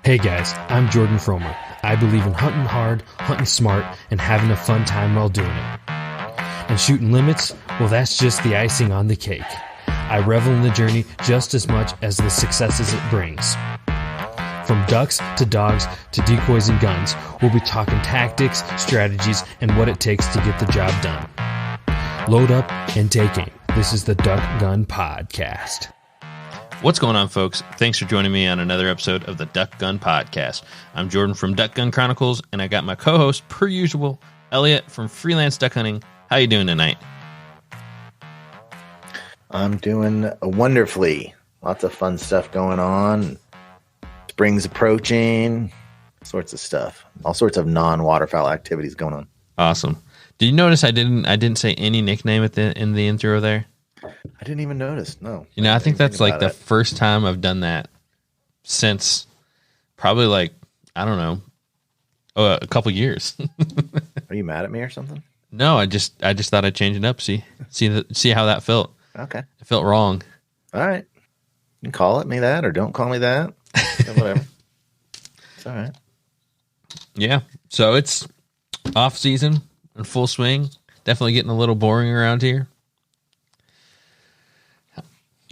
Hey guys, I'm Jordan Fromer. I believe in hunting hard, hunting smart, and having a fun time while doing it. And shooting limits, well, that's just the icing on the cake. I revel in the journey just as much as the successes it brings. From ducks to dogs to decoys and guns, we'll be talking tactics, strategies, and what it takes to get the job done. Load up and take aim. This is the Duck Gun Podcast. What's going on, folks? Thanks for joining me on another episode of the Duck Gun Podcast. I'm Jordan from Duck Gun Chronicles, and I got my co-host, per usual, Elliott from Freelance Duck Hunting. How you doing tonight? I'm doing wonderfully. Lots of fun stuff going on. Spring's approaching. Sorts of stuff. All sorts of non-waterfowl activities going on. Awesome. Did you notice I didn't say any nickname in the intro there? I didn't even notice. No. You know, I think that's like the first time I've done that since probably like, I don't know, a couple years. Are you mad at me or something? No, I just thought I'd change it up. See how that felt. Okay. It felt wrong. All right. You can call it me that or don't call me that. Whatever. It's all right. Yeah. So it's off season in full swing. Definitely getting a little boring around here.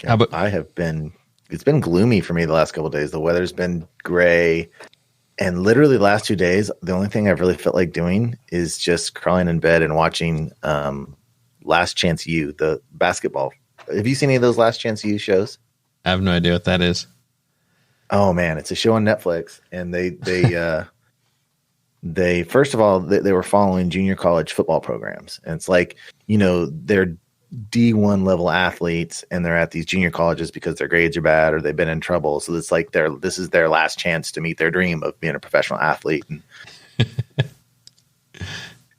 Yeah, it's been gloomy for me the last couple of days. The weather's been gray, and literally the last 2 days, the only thing I've really felt like doing is just crawling in bed and watching Last Chance U, the basketball. Have you seen any of those Last Chance U shows? I have no idea what that is. Oh man, it's a show on Netflix, and they first of all they were following junior college football programs, and it's like, you know, they're D1 level athletes and they're at these junior colleges because their grades are bad or they've been in trouble. So it's like this is their last chance to meet their dream of being a professional athlete.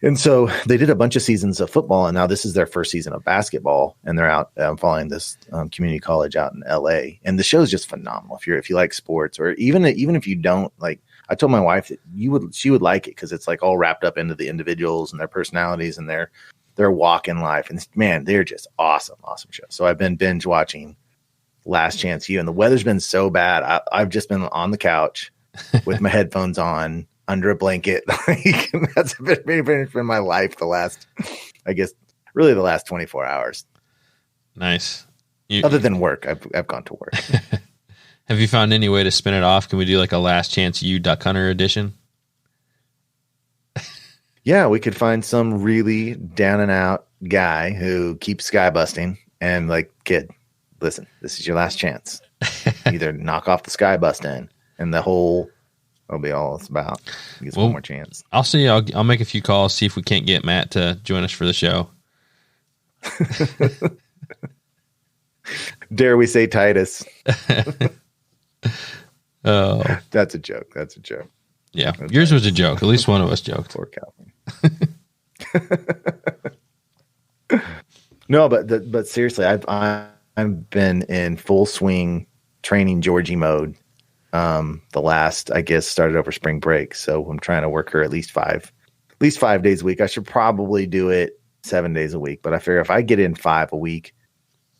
And so they did a bunch of seasons of football, and now this is their first season of basketball, and they're out following this community college out in LA. And the show is just phenomenal. If you like sports, or even if you don't like, I told my wife that she would like it because it's like all wrapped up into the individuals and their personalities and their walk in life. And man, they're just awesome shows. So I've been binge watching Last Chance U, and the weather's been so bad. I've just been on the couch with my headphones on under a blanket. That's been my life the last, I guess, really the last 24 hours. Nice. Other than work, I've gone to work. Have you found any way to spin it off? Can we do like a Last Chance U Duck Hunter edition? Yeah, we could find some really down and out guy who keeps sky busting and like, kid, listen, this is your last chance. Either knock off the sky busting and that'll be all it's about. He gets one more chance. I'll see. I'll make a few calls, see if we can't get Matt to join us for the show. Dare we say Titus? Oh, that's a joke. Yeah, yours was a joke. At least one of us joked. Poor Calvin. No, but seriously, I've been in full swing training Georgie mode. The last, I guess, started over spring break, so I'm trying to work her at least 5 days a week. I should probably do it 7 days a week, but I figure if I get in 5 a week,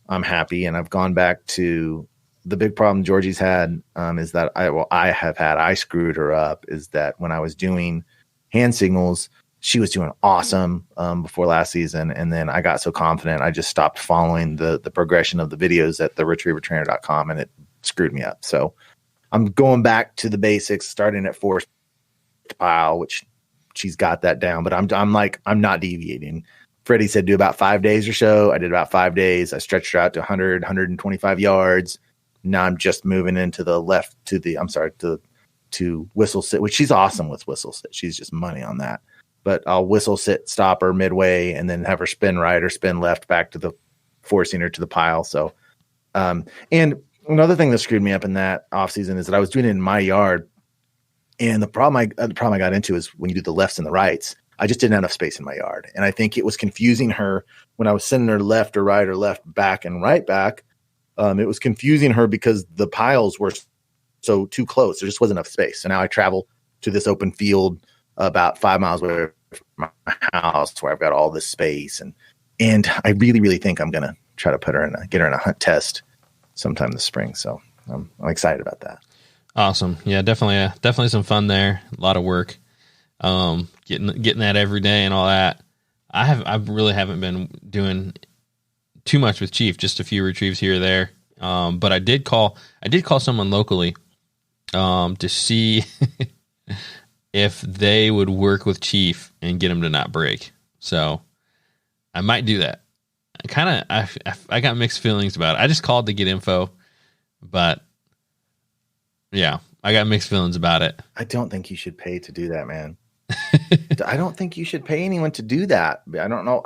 I'm happy. And I've gone back to the big problem Georgie's had is that I screwed her up, is that when I was doing hand signals, she was doing awesome before last season. And then I got so confident, I just stopped following the progression of the videos at the retrievertrainer.com, and it screwed me up. So I'm going back to the basics, starting at 4th pile, which she's got that down, but I'm not deviating. Freddie said do about 5 days or so. I did about 5 days. I stretched her out to 100, 125 yards. Now I'm just moving into the left to whistle sit, which she's awesome with whistle sit. She's just money on that. But I'll whistle sit, stop her midway, and then have her spin right or spin left back to the forcing her to the pile. So, and another thing that screwed me up in that off season is that I was doing it in my yard. And the problem I got into is when you do the lefts and the rights, I just didn't have enough space in my yard. And I think it was confusing her when I was sending her left or left back and right back. It was confusing her because the piles were so too close. There just wasn't enough space. So now I travel to this open field about 5 miles away from my house where I've got all this space. And I really, really think I'm going to try to get her in a hunt test sometime this spring. So I'm excited about that. Awesome. Yeah, definitely some fun there. A lot of work. Getting that every day and all that. I really haven't been doing too much with Chief, just a few retrieves here or there. But I did call someone locally to see if they would work with Chief and get him to not break. So I might do that. I got mixed feelings about it. I just called to get info, but yeah, I got mixed feelings about it. I don't think you should pay to do that, man. I don't think you should pay anyone to do that. I don't know.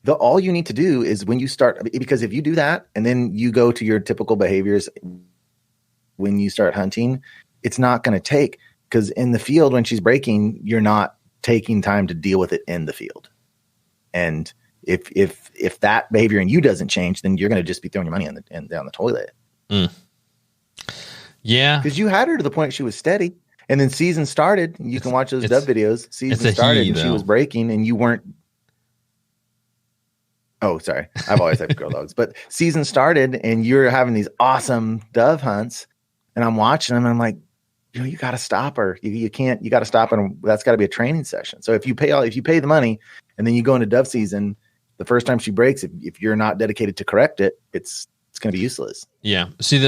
All you need to do is when you start, because if you do that and then you go to your typical behaviors when you start hunting, it's not going to take, because in the field when she's breaking, you're not taking time to deal with it in the field. And if that behavior in you doesn't change, then you're going to just be throwing your money down the toilet. Yeah, because you had her to the point she was steady, and then season started. You can watch those dub videos. Season started, and she was breaking, and you weren't. Oh, sorry. I've always had girl dogs, but season started, and you're having these awesome dove hunts, and I'm watching them, and I'm like, you got to stop her. You can't. You got to stop her. And that's got to be a training session. So if you pay the money, and then you go into dove season, the first time she breaks, if you're not dedicated to correct it, it's going to be useless. Yeah. See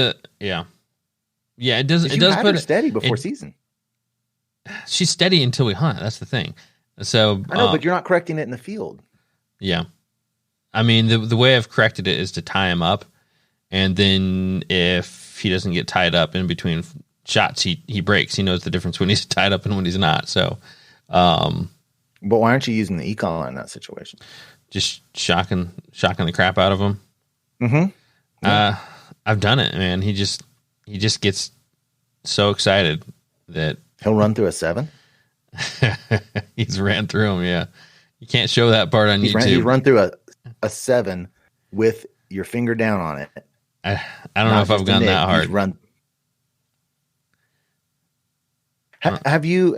yeah. It does. It does put her steady before season. She's steady until we hunt. That's the thing. So I know, but you're not correcting it in the field. Yeah. I mean, the way I've corrected it is to tie him up, and then if he doesn't get tied up in between shots, he breaks. He knows the difference when he's tied up and when he's not. So, but why aren't you using the e-collar in that situation? Just shocking the crap out of him. Mm-hmm. Yeah. I've done it, man. He just gets so excited that he'll run through a 7. He's ran through him. Yeah, you can't show that part on YouTube. He's run through a 7 with your finger down on it. I don't know if I've gone that hard. Have you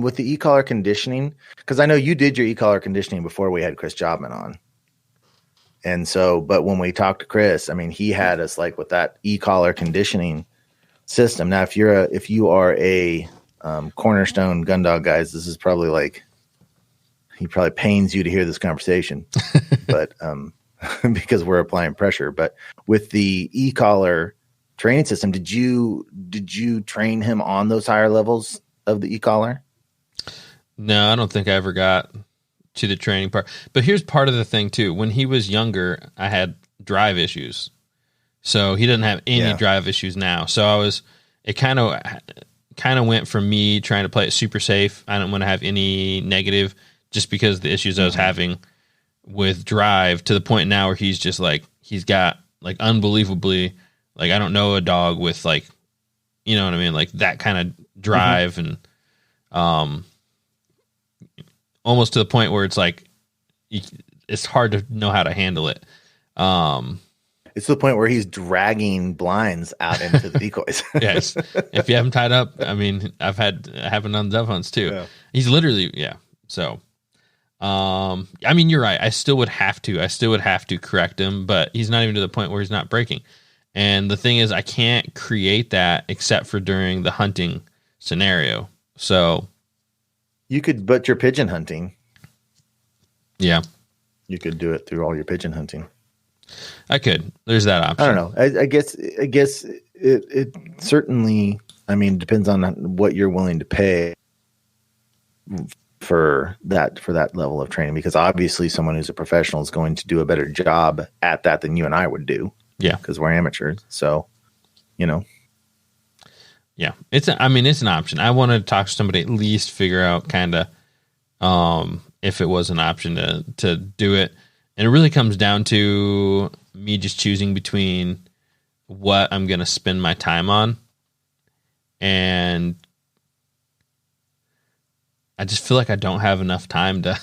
with the e-collar conditioning? Because I know you did your e-collar conditioning before we had Chris Jobman on. And so, but when we talked to Chris, I mean, he had us like with that e-collar conditioning system. Now, if you are a cornerstone gun dog guys, this is probably like, he probably pains you to hear this conversation, but because we're applying pressure. But with the e-collar training system, did you train him on those higher levels of the e-collar? No, I don't think I ever got to the training part. But here's part of the thing too. When he was younger, I had drive issues. So he doesn't have any drive issues now. So it kind of went from me trying to play it super safe. I don't want to have any negative, just because of the issues I was having with drive, to the point now where he's just like, he's got like unbelievably, like, I don't know a dog with like, you know what I mean? Like that kind of drive and, almost to the point where it's like, it's hard to know how to handle it. It's to the point where he's dragging blinds out into the decoys. Yes. If you have him tied up, I mean, I've had it happen on dove hunts too. Yeah. He's literally, So, I mean, you're right. I still would have to correct him, but he's not even to the point where he's not breaking. And the thing is, I can't create that except for during the hunting scenario. So you could, but you're pigeon hunting. Yeah. You could do it through all your pigeon hunting. I could. There's that option. I don't know. I guess it certainly, I mean, depends on what you're willing to pay for that level of training, because obviously someone who's a professional is going to do a better job at that than you and I would do. Yeah. Because we're amateurs. So, Yeah. It's an option. I want to talk to somebody, at least figure out kind of, if it was an option to do it. And it really comes down to me just choosing between what I'm going to spend my time on. And I just feel like I don't have enough time to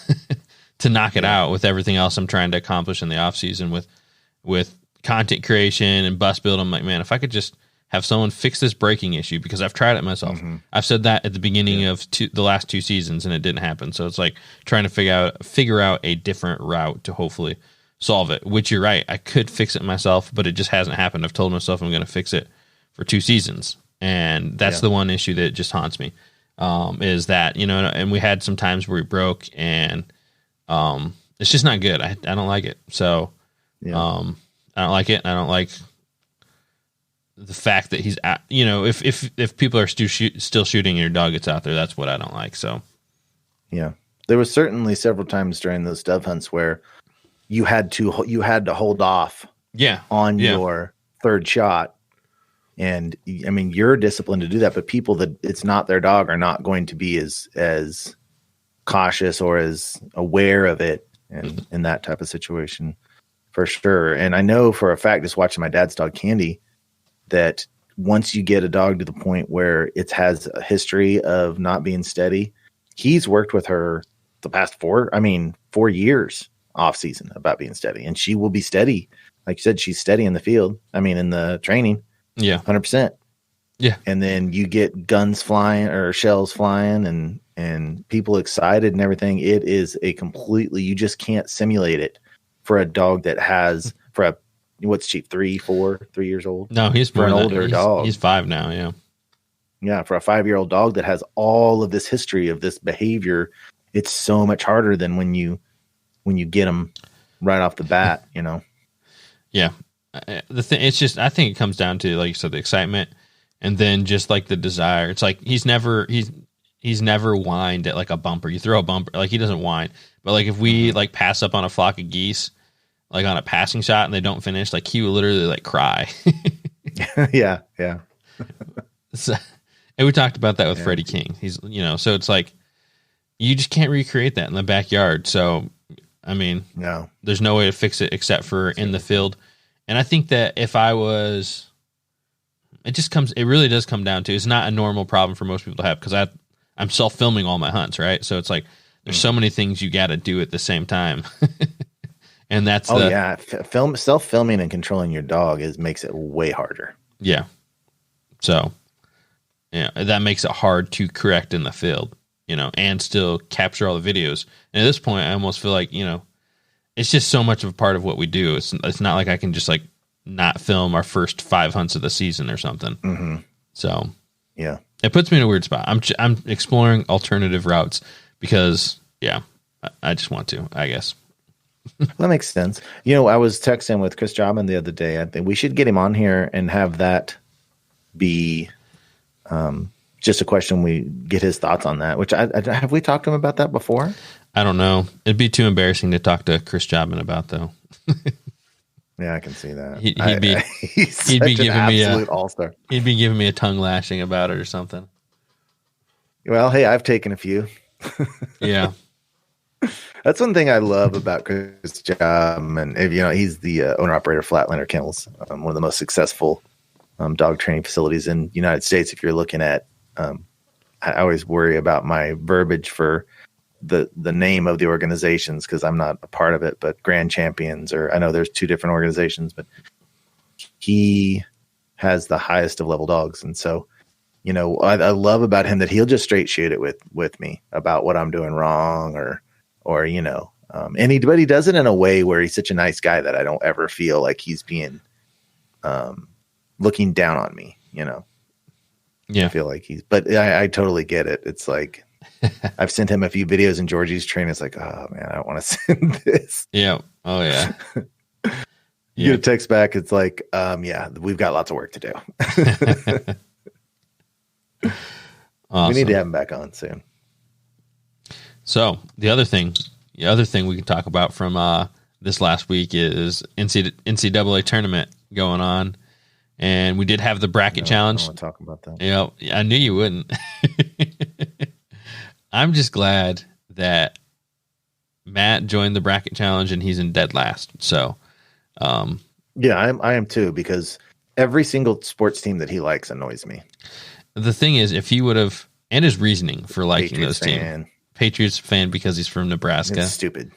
to knock it out with everything else I'm trying to accomplish in the off season with content creation and bus build. I'm like, man, if I could just have someone fix this breaking issue, because I've tried it myself. Mm-hmm. I've said that at the beginning of the last 2 seasons and it didn't happen. So it's like trying to figure out a different route to hopefully solve it, which you're right. I could fix it myself, but it just hasn't happened. I've told myself I'm going to fix it for 2 seasons And that's the one issue that just haunts me, is that, you know, and we had some times where he broke, and it's just not good. I don't like it. So I don't like it. And I don't like the fact that he's at, you know, if people are still shooting and your dog gets out there, that's what I don't like. So yeah, there was certainly several times during those dove hunts where you had to hold off on your third shot. And I mean, you're disciplined to do that, but people that it's not their dog are not going to be as cautious or as aware of it in that type of situation, for sure. And I know for a fact, just watching my dad's dog Candy, that once you get a dog to the point where it has a history of not being steady, he's worked with her the past 4 years off season about being steady, and she will be steady. Like you said, she's steady in the field. I mean, in the training. Yeah. 100%. Yeah. And then you get guns flying or shells flying and people excited and everything. It is you just can't simulate it for a dog that has, what's she, 3 years old? No, he's for an older dog. He's 5 now. Yeah. Yeah. For a 5-year-old dog that has all of this history of this behavior, it's so much harder than when you get them right off the bat, you know? Yeah. The thing, it's just, I think it comes down to, like you said, the excitement, and then just like the desire. It's like he's never whined at like a bumper. You throw a bumper, like he doesn't whine. But like if we like pass up on a flock of geese, like on a passing shot, and they don't finish, like he will literally like cry. Yeah. So, and we talked about that with Freddie King. He's, you know, so it's like you just can't recreate that in the backyard. So I mean, no, there's no way to fix it except for in the field. And I think that if I was, it really does come down to, it's not a normal problem for most people to have, because I'm self-filming all my hunts, right? So it's like there's so many things you got to do at the same time. And that's self-filming and controlling your dog makes it way harder. Yeah. So yeah, that makes it hard to correct in the field, you know, and still capture all the videos. And at this point, I almost feel like, you know, it's just so much of a part of what we do. It's not like I can just like not film our first 5 hunts of the season or something. Mm-hmm. So yeah, it puts me in a weird spot. I'm exploring alternative routes because I just want to, I guess. That makes sense. You know, I was texting with Chris Jobin the other day. I think we should get him on here and have that be just a question. We get his thoughts on that, which have we talked to him about that before? I don't know. It'd be too embarrassing to talk to Chris Jobin about, though. Yeah, I can see that. He'd be giving me an all-star. He'd be giving me a tongue lashing about it or something. Well, hey, I've taken a few. Yeah. That's one thing I love about Chris Jobin, and you know, he's the owner-operator of Flatlander Kennels, one of the most successful dog training facilities in the United States. If you're looking at, I always worry about my verbiage for the name of the organizations, because I'm not a part of it, but Grand Champions, or I know there's 2 different organizations, but he has the highest of level dogs. And so, you know, I love about him that he'll just straight shoot it with me about what I'm doing wrong, or, you know, but he does it in a way where he's such a nice guy that I don't ever feel like he's being, looking down on me, you know? Yeah. I feel like but I totally get it. It's like, I've sent him a few videos in Georgie's training. It's like, oh man, I don't want to send this. Yeah. Oh yeah. You get a text back. It's like, yeah, we've got lots of work to do. Awesome. We need to have him back on soon. So the other thing we can talk about from this last week is NCAA tournament going on. And we did have the bracket challenge. I want to talk about that. Yeah, I knew you wouldn't. I'm just glad that Matt joined the bracket challenge and he's in dead last. So, yeah, I am too, because every single sports team that he likes annoys me. The thing is, if he would have, and his reasoning for liking those teams, Patriots fan because he's from Nebraska. It's stupid.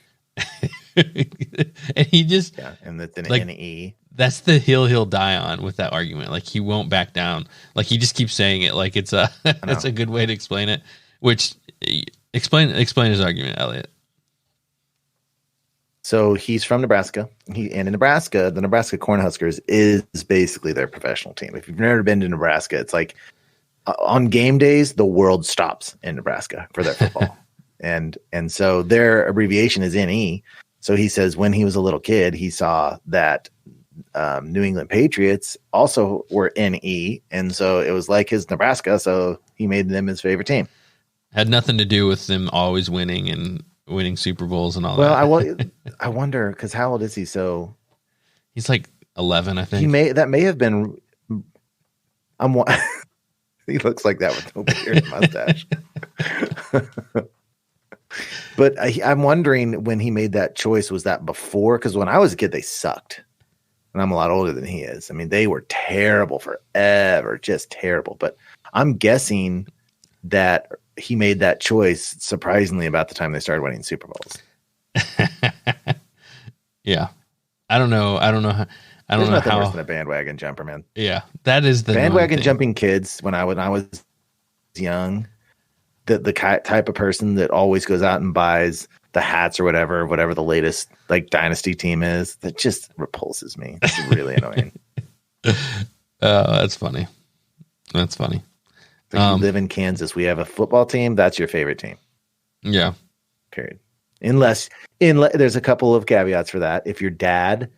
And he just, and that's an like, NE. That's the hill he'll die on with that argument. Like, he won't back down. Like, he just keeps saying it like it's a that's a good way to explain it. Which explain his argument, Elliott. So he's from Nebraska. And in Nebraska, the Nebraska Cornhuskers is basically their professional team. If you've never been to Nebraska, it's like on game days, the world stops in Nebraska for their football. and so their abbreviation is NE. So he says when he was a little kid, he saw that New England Patriots also were NE. And so it was like his Nebraska. So he made them his favorite team. Had nothing to do with them always winning and winning Super Bowls and all that. Well, I wonder, because how old is he? So he's like 11, I think. That may have been. He looks like that with no beard and mustache. But I'm wondering when he made that choice, was that before? Because when I was a kid, they sucked. And I'm a lot older than he is. I mean, they were terrible forever, just terrible. But I'm guessing that he made that choice surprisingly about the time they started winning Super Bowls. Yeah. I don't know. I don't know how. Worse than a bandwagon jumper, man. Yeah. That is the bandwagon jumping kids when I was young. The type of person that always goes out and buys the hats or whatever the latest like dynasty team is, that just repulses me. It's really annoying. That's funny. That's funny. If you live in Kansas, we have a football team. That's your favorite team. Yeah. Period. Unless there's a couple of caveats for that. If your dad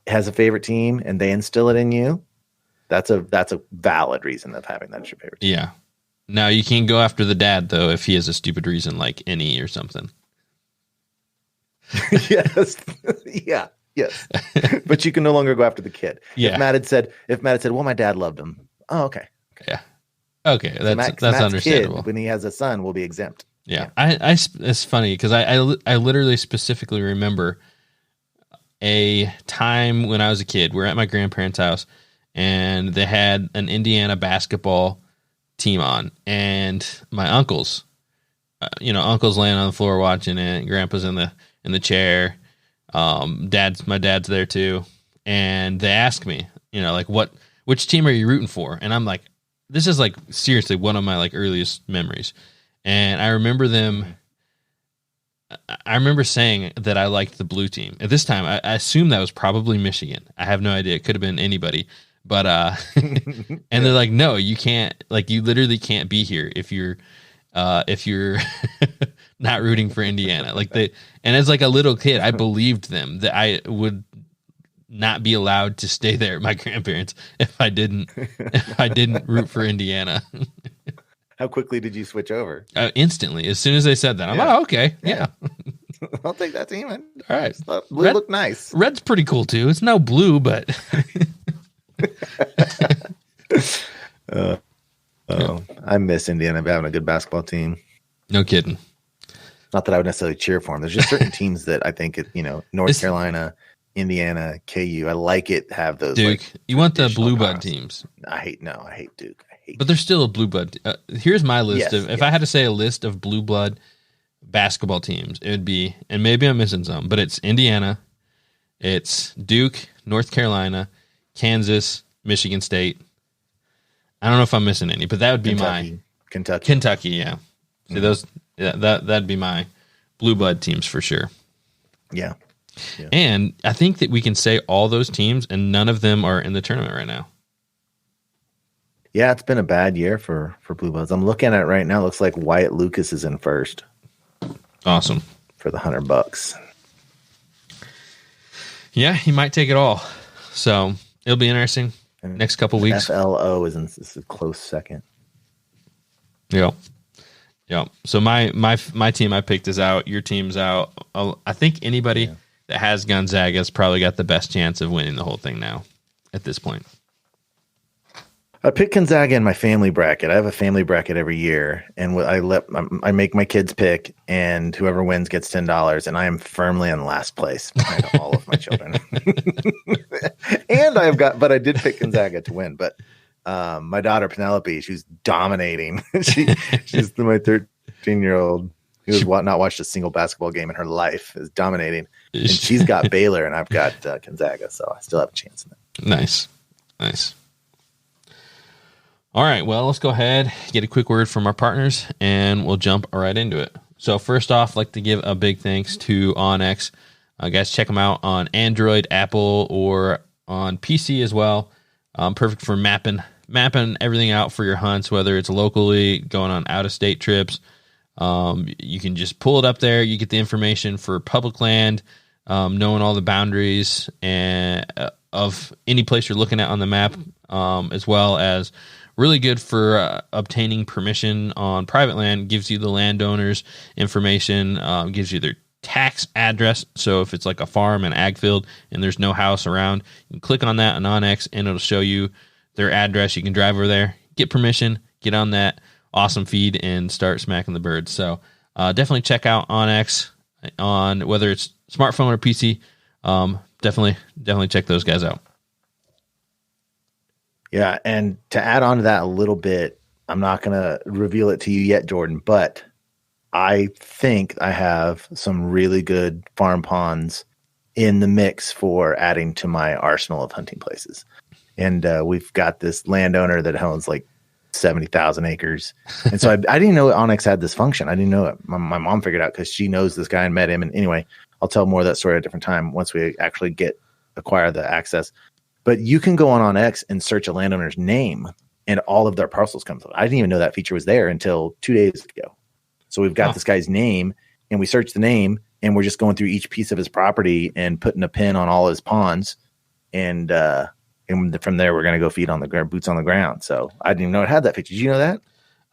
has a favorite team and they instill it in you, that's a valid reason of having that as your favorite team. Yeah. Now you can't go after the dad though if he has a stupid reason like NE or something. Yes. Yeah. Yes. But you can no longer go after the kid. Yeah. If Matt had said, well, my dad loved him. Oh, okay. Yeah. Okay. That's Matt's understandable. Kid, when he has a son, will be exempt. Yeah. It's funny because I literally specifically remember a time when I was a kid. We're at my grandparents' house and they had an Indiana basketball team on, and my uncles, uncle's laying on the floor watching it. Grandpa's in the chair. My dad's there too. And they ask me, which team are you rooting for? And I'm like, this is like seriously one of my like earliest memories. And I remember saying that I liked the blue team. At this time, I assume that was probably Michigan. I have no idea. It could have been anybody. But and they're like, no, you can't. Like, you literally can't be here if you're not rooting for Indiana. And as like a little kid, I believed them that I would not be allowed to stay there at my grandparents if I didn't root for Indiana. How quickly did you switch over? Instantly, as soon as they said that, I'm like, oh, okay, yeah. I'll take that team. All right, blue look nice. Red's pretty cool too. It's no blue, but. I miss Indiana having a good basketball team. No kidding. Not that I would necessarily cheer for them. There's just certain teams that I think, North Carolina, Indiana, KU. I like it. Have those. Duke. You want the blue blood teams? I hate Duke. But there's still a blue blood. Here's my list if I had to say a list of blue blood basketball teams, it would be, and maybe I'm missing some, but it's Indiana, it's Duke, North Carolina, Kansas, Michigan State. I don't know if I'm missing any, but that would be Kentucky. Yeah. See those? Yeah, that'd be my blue blood teams for sure. Yeah. And I think that we can say all those teams, and none of them are in the tournament right now. Yeah, it's been a bad year for Blue Bloods. I'm looking at it right now. It looks like Wyatt Lucas is in first. Awesome. For the $100. Yeah, he might take it all. So it'll be interesting next couple weeks. FLO is a close second. Yeah. So my team I picked is out. Your team's out. I think anybody that has Gonzaga has probably got the best chance of winning the whole thing now at this point. I picked Gonzaga in my family bracket. I have a family bracket every year, and I make my kids pick, and whoever wins gets $10. And I am firmly in last place behind all of my children. And but I did pick Gonzaga to win. But my daughter Penelope, she's dominating. She's my 13-year-old who has not watched a single basketball game in her life, is dominating, and she's got Baylor, and I've got Gonzaga, so I still have a chance in it. Nice. All right, well, let's go ahead, get a quick word from our partners, and we'll jump right into it. So first off, I'd like to give a big thanks to OnX. Guys, check them out on Android, Apple, or on PC as well. Perfect for mapping mapping everything out for your hunts, whether it's locally, going on out-of-state trips. You can just pull it up there. You get the information for public land, knowing all the boundaries and of any place you're looking at on the map, as well as really good for obtaining permission on private land. Gives you the landowner's information, gives you their tax address. So if it's like a farm and ag field and there's no house around, you can click on that on Onyx and it'll show you their address. You can drive over there, get permission, get on that awesome feed and start smacking the birds. So definitely check out Onyx on whether it's smartphone or PC. Definitely check those guys out. Yeah, and to add on to that a little bit, I'm not going to reveal it to you yet, Jordan, but I think I have some really good farm ponds in the mix for adding to my arsenal of hunting places. And we've got this landowner that owns like 70,000 acres. And so I didn't know Onyx had this function. I didn't know it. My mom figured out because she knows this guy and met him. And anyway, I'll tell more of that story at a different time once we actually acquire the access. But you can go on Onyx and search a landowner's name and all of their parcels come through. I didn't even know that feature was there until 2 days ago. So we've got this guy's name and we search the name and we're just going through each piece of his property and putting a pin on all his ponds. And from there, we're going to go feed on the boots on the ground. So I didn't even know it had that feature. Did you know that?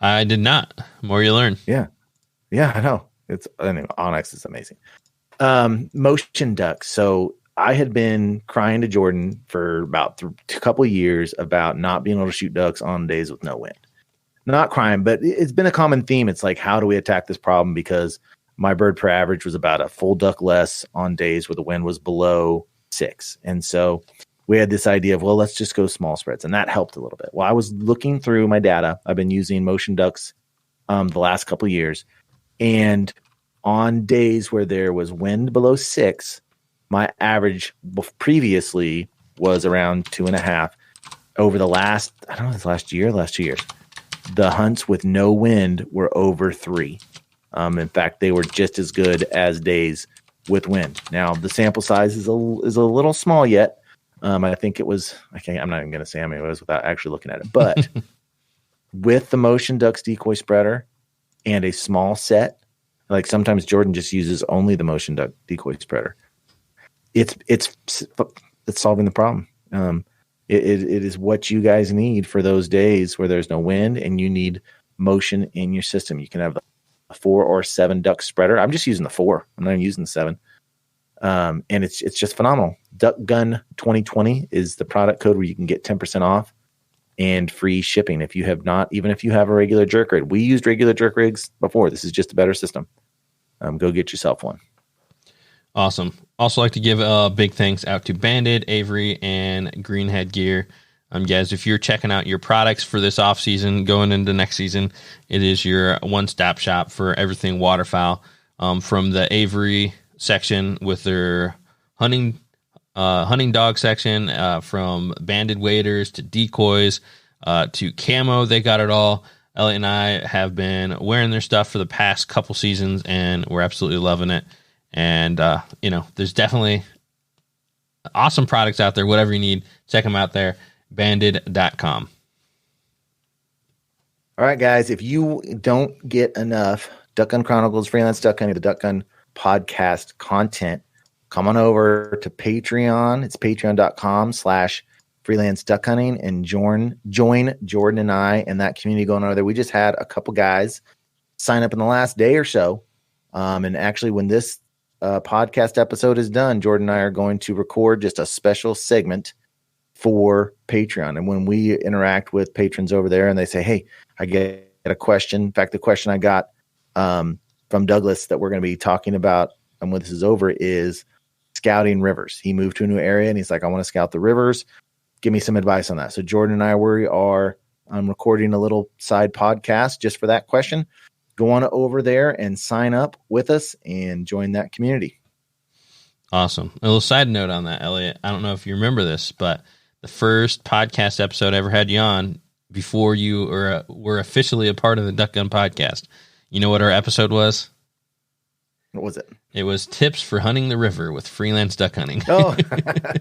I did not. More you learn. Yeah. Yeah, I know. Anyway, Onyx is amazing. Motion ducks. So I had been crying to Jordan for about a couple of years about not being able to shoot ducks on days with no wind. Not crying, but it's been a common theme. It's like, how do we attack this problem? Because my bird per average was about a full duck less on days where the wind was below 6. And so we had this idea of, well, let's just go small spreads. And that helped a little bit. Well, I was looking through my data. I've been using motion ducks the last couple of years. And on days where there was wind below 6, my average previously was around 2.5. Over the last 2 years, the hunts with no wind were over 3. In fact, they were just as good as days with wind. Now, the sample size is a little small yet. I think it was, I'm not even going to say how many it was without actually looking at it. But with the Motion Ducks decoy spreader and a small set, like sometimes Jordan just uses only the Motion Duck decoy spreader. It's solving the problem. It is what you guys need for those days where there's no wind and you need motion in your system. You can have a 4 or 7 duck spreader. I'm just using the 4. I'm not even using the 7. And it's just phenomenal. Duck Gun 2020 is the product code where you can get 10% off and free shipping. If you have not, even if you have a regular jerk rig, we used regular jerk rigs before. This is just a better system. Go get yourself one. Awesome. Also like to give a big thanks out to Banded, Avery, and Greenhead Gear. Guys, if you're checking out your products for this off season, going into next season, it is your one-stop shop for everything waterfowl. From the Avery section with their hunting dog section, from banded waders to decoys, to camo, they got it all. Elliott and I have been wearing their stuff for the past couple seasons and we're absolutely loving it. And, there's definitely awesome products out there. Whatever you need, check them out there. Banded.com. All right, guys. If you don't get enough Duck Gun Chronicles, Freelance Duck Hunting, the Duck Gun podcast content, come on over to Patreon. It's patreon.com/freelance duck hunting and join Jordan and I and that community going over there. We just had a couple guys sign up in the last day or so. And actually when this podcast episode is done, Jordan and I are going to record just a special segment for Patreon. And when we interact with patrons over there and they say, hey, I get a question. In fact, the question I got from Douglas that we're going to be talking about and when this is over is scouting rivers. He moved to a new area and he's like, I want to scout the rivers. Give me some advice on that. So Jordan and I, we are recording a little side podcast just for that question. Go on over there and sign up with us and join that community. Awesome. A little side note on that, Elliott. I don't know if you remember this, but the first podcast episode I ever had you on before you were officially a part of the Duck Gun podcast. You know what our episode was? What was it? It was tips for hunting the river with freelance duck hunting. Oh,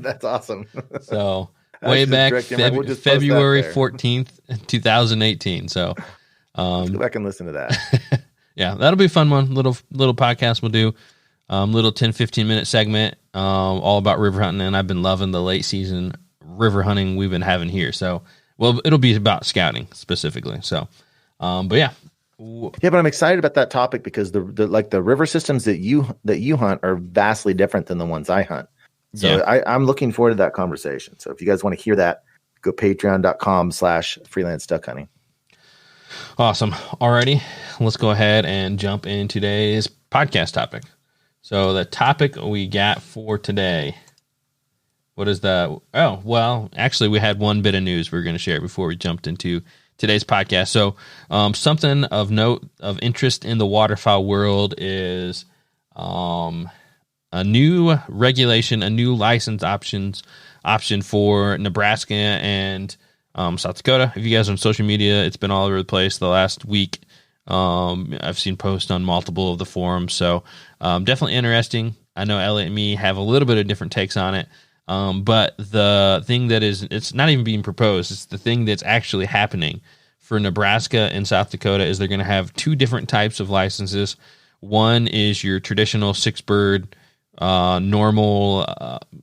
that's awesome. So way back we'll just post that February there. 14th, 2018. So Let's go back and listen to that. yeah, that'll be a fun one. Little podcast we'll do. Little 10, 15-minute segment all about river hunting. And I've been loving the late season river hunting we've been having here. So, well, it'll be about scouting specifically. So, but yeah. Yeah, but I'm excited about that topic because the river systems that you hunt are vastly different than the ones I hunt. So yeah. I'm looking forward to that conversation. So if you guys want to hear that, go patreon.com/freelance duck hunting. Awesome. Alrighty, let's go ahead and jump in today's podcast topic. So the topic we got for today, what is the? Oh, well, actually, we had one bit of news we were going to share before we jumped into today's podcast. So something of note, of interest in the waterfowl world is a new regulation, a new license option for Nebraska and South Dakota. If you guys are on social media, it's been all over the place the last week. I've seen posts on multiple of the forums. So definitely interesting. I know Elliott and me have a little bit of different takes on it. But the thing that is, it's not even being proposed. It's the thing that's actually happening for Nebraska and South Dakota is they're going to have two different types of licenses. One is your traditional 6-bird, normal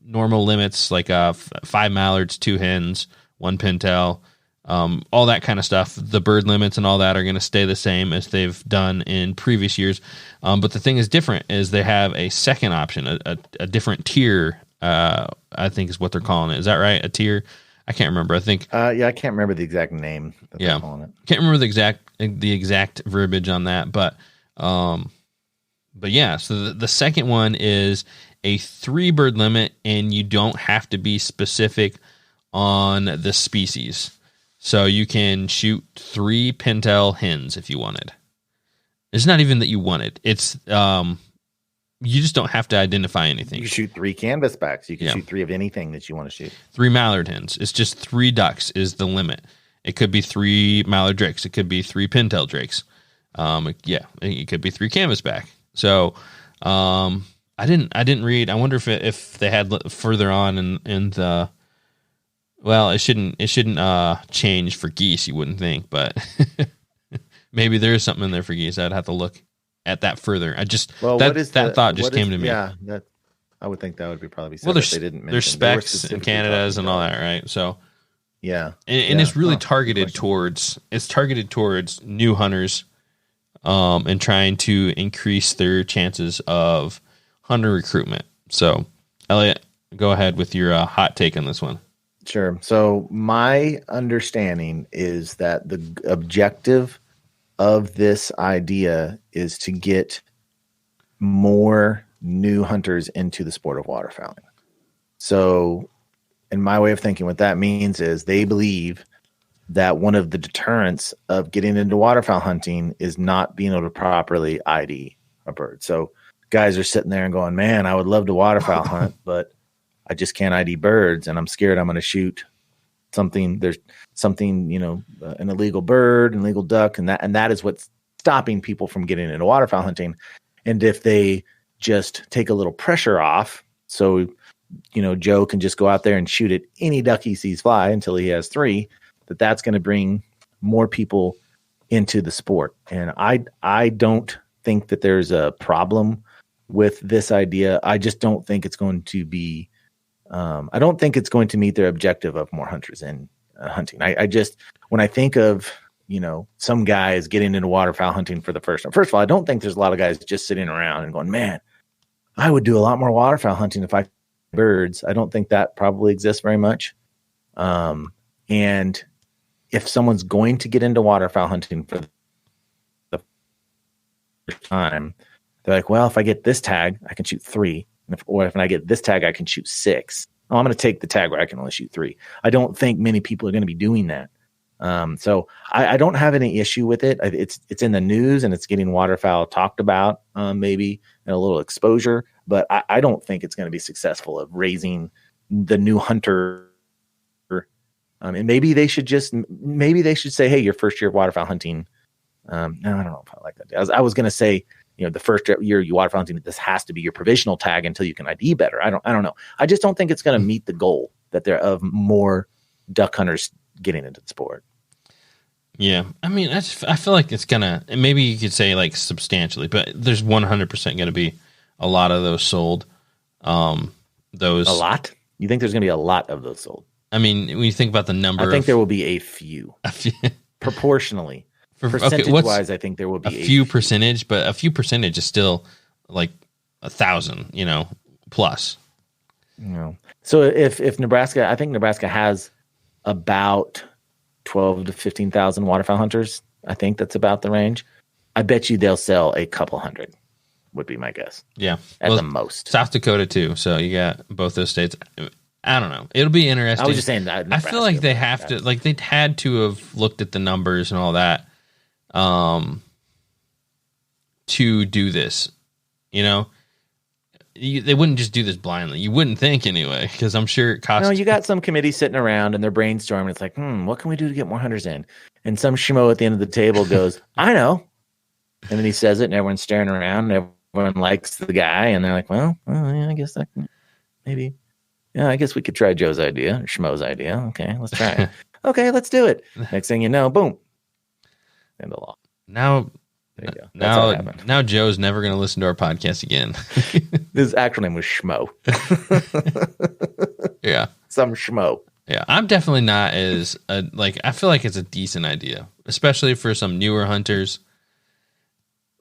limits, like 5 mallards, 2 hens, 1 pintail, all that kind of stuff. The bird limits and all that are going to stay the same as they've done in previous years. But the thing is different is they have a second option, a different tier, I think is what they're calling it. Is that right? A tier? I can't remember. I think. Yeah, I can't remember the exact name that they're calling it. Can't remember the exact verbiage on that, but yeah. So the second one is a 3-bird limit, and you don't have to be specific on the species. So you can shoot 3 pintail hens if you wanted. It's not even that you wanted. It's you just don't have to identify anything. You can shoot 3 canvasbacks. You can shoot 3 of anything that you want to shoot. 3 mallard hens. It's just 3 ducks is the limit. It could be 3 mallard drakes. It could be 3 pintail drakes. It could be 3 canvasback. So I didn't read. I wonder if they had further on in the. Well, it shouldn't change for geese. You wouldn't think, but maybe there is something in there for geese. I'd have to look at that further. That thought just came to me. Yeah, that I would think that would be probably. Well, there's specs and Canadas and all that, right? So yeah, and it's really targeted towards new hunters, and trying to increase their chances of hunter recruitment. So, Elliott, go ahead with your hot take on this one. Sure. So my understanding is that the objective of this idea is to get more new hunters into the sport of waterfowling. So in my way of thinking, what that means is they believe that one of the deterrents of getting into waterfowl hunting is not being able to properly ID a bird. So guys are sitting there and going, man, I would love to waterfowl hunt, but I just can't ID birds, and I'm scared I'm going to shoot something. There's something, an illegal bird, an illegal duck, and that is what's stopping people from getting into waterfowl hunting. And if they just take a little pressure off, so Joe can just go out there and shoot at any duck he sees fly until he has 3, that's going to bring more people into the sport. And I don't think that there's a problem with this idea. I just don't think it's going to be. I don't think it's going to meet their objective of more hunters in hunting. I just, when I think of, some guys getting into waterfowl hunting for the first time, first of all, I don't think there's a lot of guys just sitting around and going, man, I would do a lot more waterfowl hunting if I could birds. I don't think that probably exists very much. And if someone's going to get into waterfowl hunting for the first time, they're like, well, if I get this tag, I can shoot 3. Or if I get this tag, I can shoot 6. Oh, I'm going to take the tag where I can only shoot 3. I don't think many people are going to be doing that. So I don't have any issue with it. It's in the news and it's getting waterfowl talked about, maybe and a little exposure, but I don't think it's going to be successful of raising the new hunter. And maybe they should say, hey, your first year of waterfowl hunting. No, I don't know if I like that. I was going to say, the first year you waterfowl hunting, this has to be your provisional tag until you can ID better. I don't know. I just don't think it's going to meet the goal that they're of more duck hunters getting into the sport. Yeah. I mean, I feel like it's gonna, maybe you could say like substantially, but there's 100% going to be a lot of those sold. A lot? You think there's going to be a lot of those sold? I mean, when you think about the number, I think there will be a few. Proportionally. Percentage-wise, I think there will be a few percentage, but a few percentage is still like 1,000, plus. So if Nebraska, I think Nebraska has about 12 to 15,000 waterfowl hunters. I think that's about the range. I bet you they'll sell a couple hundred, would be my guess. Yeah. At the most. South Dakota too. So you got both those states. I don't know. It'll be interesting. I was just saying that. Nebraska, I feel like they have to, like they'd had to have looked at the numbers and all that to do this. They wouldn't just do this blindly. You wouldn't think anyway, because I'm sure it costs. No, you got some committee sitting around and they're brainstorming. It's like, what can we do to get more hunters in? And some schmo at the end of the table goes, I know. And then he says it and everyone's staring around and everyone likes the guy. And they're like, well, yeah, I guess that maybe. Yeah, I guess we could try Joe's idea or Schmo's idea. Okay, let's try it. Okay, let's do it. Next thing you know, boom. End of law. Now, there you go. Now Joe's never going to listen to our podcast again. His actual name was Schmo. Yeah. Some Schmo. Yeah, I'm definitely not as, I feel like it's a decent idea, especially for some newer hunters.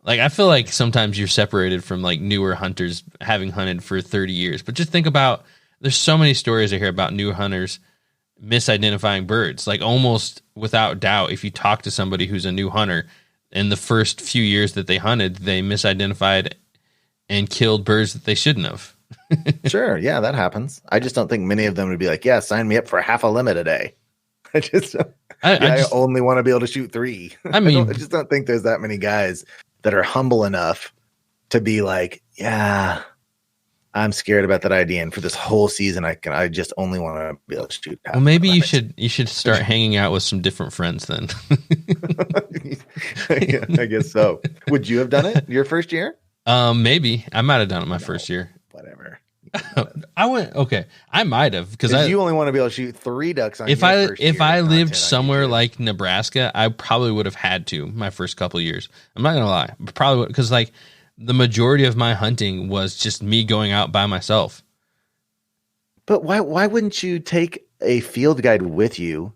Like, I feel like sometimes you're separated from, like, newer hunters having hunted for 30 years. But just think about, there's so many stories I hear about new hunters misidentifying birds. Like, almost without doubt, if you talk to somebody who's a new hunter, in the first few years that they hunted, they misidentified and killed birds that they shouldn't have. Sure, yeah, that happens. I just don't think many of them would be like, yeah, sign me up for half a limit a day. I only want to be able to shoot 3. I mean, I just don't think there's that many guys that are humble enough to be like, yeah, I'm scared about that idea, and for this whole season, I just only want to be able to shoot. Well, maybe you should start hanging out with some different friends then. Yeah, I guess so. Would you have done it your first year? Maybe I might have done it my first year. Whatever. I went okay. I might have because you only want to be able to shoot 3 ducks on. If I lived somewhere like Nebraska, I probably would have had to my first couple of years. I'm not gonna lie, probably because like the majority of my hunting was just me going out by myself. But why wouldn't you take a field guide with you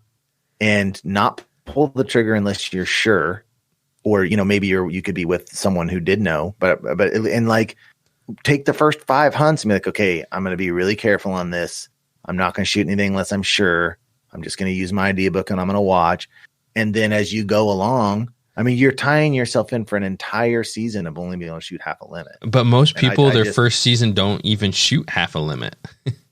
and not pull the trigger unless you're sure, or maybe you could be with someone who did know, but like take the first 5 hunts and be like, okay, I'm going to be really careful on this. I'm not going to shoot anything unless I'm sure. I'm just going to use my idea book and I'm going to watch. And then as you go along, I mean, you're tying yourself in for an entire season of only being able to shoot half a limit. But most people, their first season don't even shoot half a limit.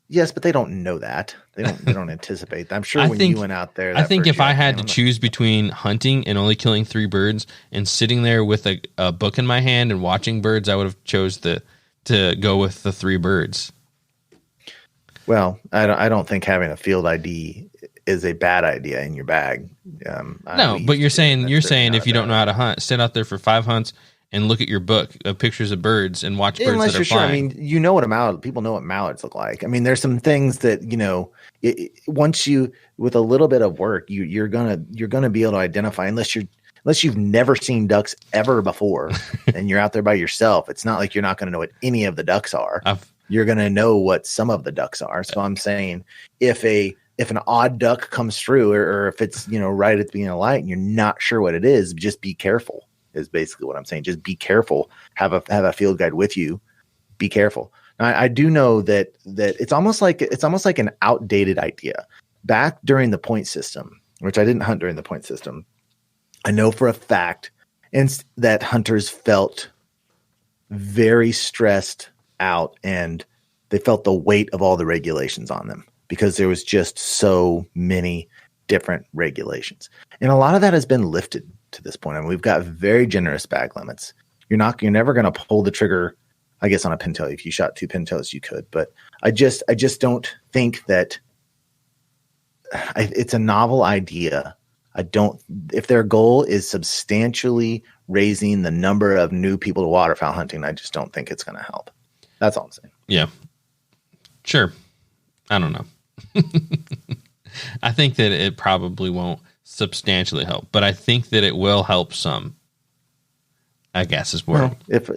Yes, but they don't know that. They don't anticipate that. I'm sure you went out there. I think if I had to choose between hunting and only killing 3 birds and sitting there with a book in my hand and watching birds, I would have chose to go with the 3 birds. Well, I don't think having a field ID is a bad idea in your bag. No, but you're saying if you don't know how to hunt, sit out there for 5 hunts and look at your book of pictures of birds and watch birds that are flying. Sure. I mean, what people know what mallards look like. I mean, there's some things that once you, with a little bit of work, you're gonna be able to identify unless you've never seen ducks ever before and you're out there by yourself. It's not like you're not going to know what any of the ducks are. You're going to know what some of the ducks are. So I'm saying if an odd duck comes through or if it's, right at the beginning of light and you're not sure what it is, just be careful is basically what I'm saying. Just be careful. Have a field guide with you. Be careful. Now, I do know that it's almost like an outdated idea. Back during the point system, which I didn't hunt during the point system, I know for a fact that hunters felt very stressed out and they felt the weight of all the regulations on them because there was just so many different regulations. And a lot of that has been lifted to this point. I mean, we've got very generous bag limits. You're never going to pull the trigger, I guess, on a pintail. If you shot 2 pintails, you could. But I just don't think that it's a novel idea. If their goal is substantially raising the number of new people to waterfowl hunting, I just don't think it's going to help. That's all I'm saying. Yeah. Sure. I don't know. I think that it probably won't substantially help, but I think that it will help some. I guess is where if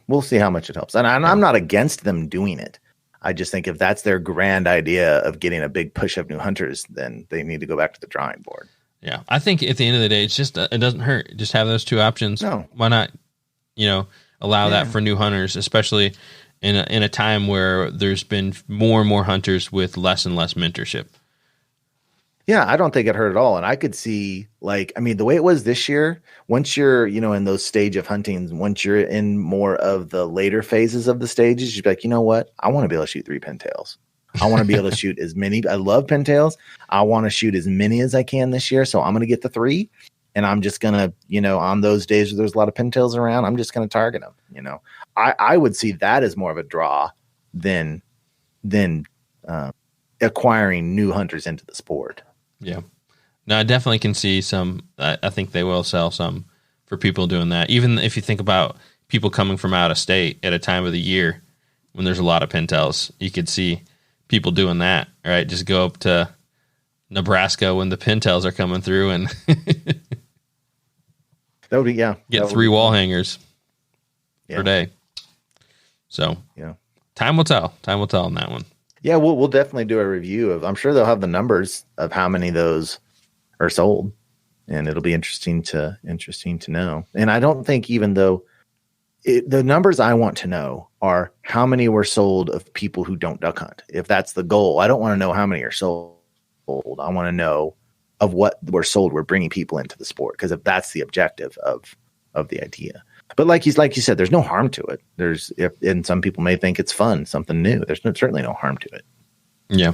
we'll see how much it helps. And I'm not against them doing it. I just think if that's their grand idea of getting a big push of new hunters, then they need to go back to the drawing board. Yeah, I think at the end of the day, it's just it doesn't hurt. Just have those two options. No, why not? Allow that for new hunters, especially in a time where there's been more and more hunters with less and less mentorship. Yeah, I don't think it hurt at all. And I could see, the way it was this year, once you're, in those stage of hunting, once you're in more of the later phases of the stages, you'd be like, you know what? I want to be able to shoot 3 pintails. I want to be able to shoot as many. I love pintails. I want to shoot as many as I can this year. So I'm going to get the 3. And I'm just going to, on those days where there's a lot of pintails around, I'm just going to target them. I would see that as more of a draw than acquiring new hunters into the sport. Yeah. No, I definitely can see some. I think they will sell some for people doing that. Even if you think about people coming from out of state at a time of the year when there's a lot of pintails, you could see people doing that, right? Just go up to Nebraska when the pintails are coming through and that would be, get 3 wall hangers per day. So time will tell. Time will tell on that one. Yeah, we'll definitely do a review of. I'm sure they'll have the numbers of how many of those are sold, and it'll be interesting to know. And I don't think, even though the numbers I want to know are how many were sold of people who don't duck hunt. If that's the goal, I don't want to know how many are sold. I want to know of what were sold. We're bringing people into the sport, because if that's the objective of the idea. But like you said, there's no harm to it. And some people may think it's fun, something new. There's certainly no harm to it. Yeah.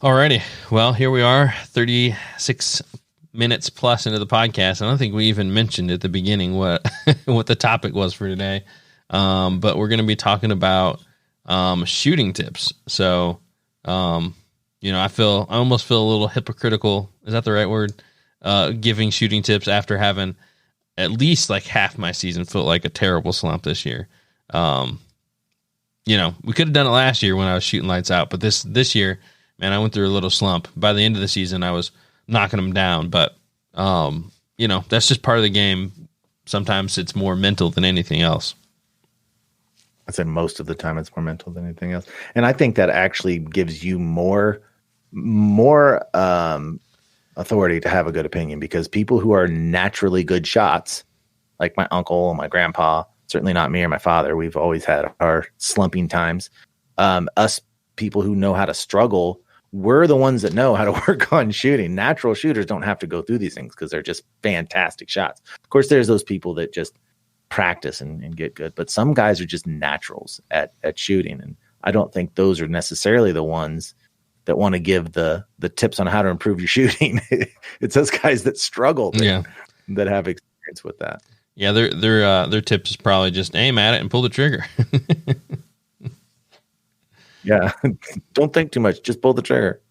Alrighty. Well, here we are, 36 minutes plus into the podcast. I don't think we even mentioned at the beginning what the topic was for today. But we're going to be talking about shooting tips. So, I almost feel a little hypocritical. Is that the right word? Giving shooting tips after having at least like half my season felt like a terrible slump this year. We could have done it last year when I was shooting lights out, but this year, man, I went through a little slump. By the end of the season, I was knocking them down, but that's just part of the game. Sometimes it's more mental than anything else. I'd say most of the time it's more mental than anything else. And I think that actually gives you more authority to have a good opinion, because people who are naturally good shots, like my uncle and my grandpa, certainly not me or my father, we've always had our slumping times. Us people who know how to struggle, we're the ones that know how to work on shooting. Natural shooters don't have to go through these things because they're just fantastic shots. Of course, there's those people that just practice and get good, but some guys are just naturals at shooting. And I don't think those are necessarily the ones that want to give the tips on how to improve your shooting. It's those guys that struggle that have experience with that. Yeah, their tips is probably just aim at it and pull the trigger. Yeah, don't think too much. Just pull the trigger.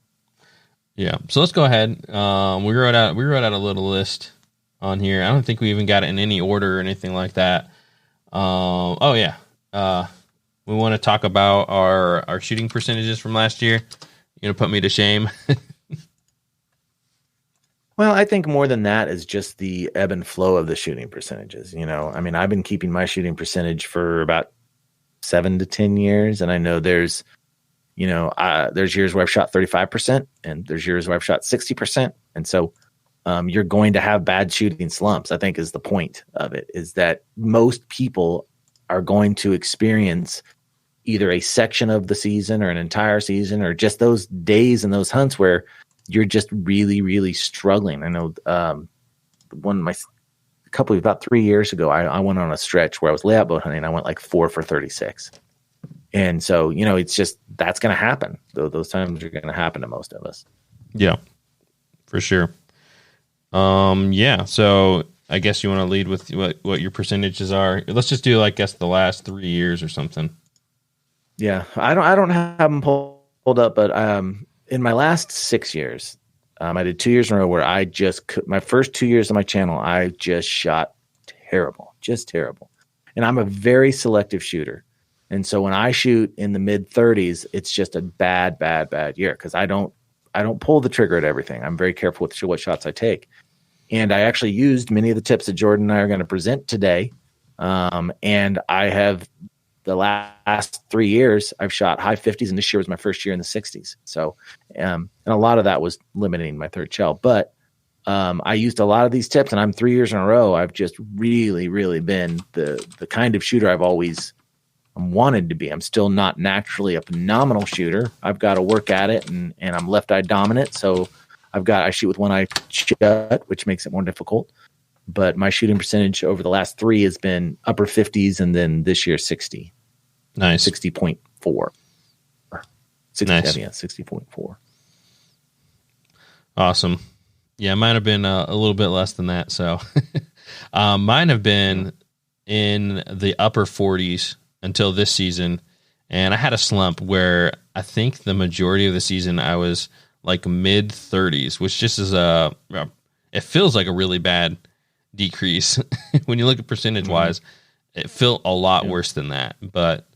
Yeah. So let's go ahead. We wrote out a little list on here. I don't think we even got it in any order or anything like that. We want to talk about our shooting percentages from last year. You're going to put me to shame. Well, I think more than that is just the ebb and flow of the shooting percentages. I've been keeping my shooting percentage for about 7 to 10 years. And I know there's years where I've shot 35% and there's years where I've shot 60%. And so you're going to have bad shooting slumps, I think, is the point of it, is that most people are going to experience either a section of the season or an entire season, or just those days and those hunts where you're just really, really struggling. I know about 3 years ago, I went on a stretch where I was layout bow hunting. I went like 4 for 36. And so, it's just, that's going to happen. Those times are going to happen to most of us. Yeah, for sure. So I guess you want to lead with what your percentages are. Let's just do, I guess, the last 3 years or something. Yeah, I don't have them pulled up, but in my last 6 years, I did 2 years in a row where my first 2 years on my channel, I just shot terrible, just terrible. And I'm a very selective shooter. And so when I shoot in the mid 30s, it's just a bad year because I don't pull the trigger at everything. I'm very careful with what shots I take. And I actually used many of the tips that Jordan and I are going to present today. And I have the last 3 years, I've shot high 50s, and this year was my first year in the 60s. So, and a lot of that was limiting my third shell. But I used a lot of these tips, and I'm 3 years in a row. I've just really, really been the kind of shooter I've always wanted to be. I'm still not naturally a phenomenal shooter. I've got to work at it, and I'm left eye dominant. So I shoot with one eye shut, which makes it more difficult. But my shooting percentage over the last 3 has been upper 50s, and then this year 60. Nice. 60.4. 60, nice. Yeah, 60.4. Awesome. Yeah, mine have been a little bit less than that. So mine have been in the upper 40s until this season. And I had a slump where I think the majority of the season I was like mid 30s, which just is it feels like a really bad decrease. When you look at percentage wise, it felt a lot worse than that. But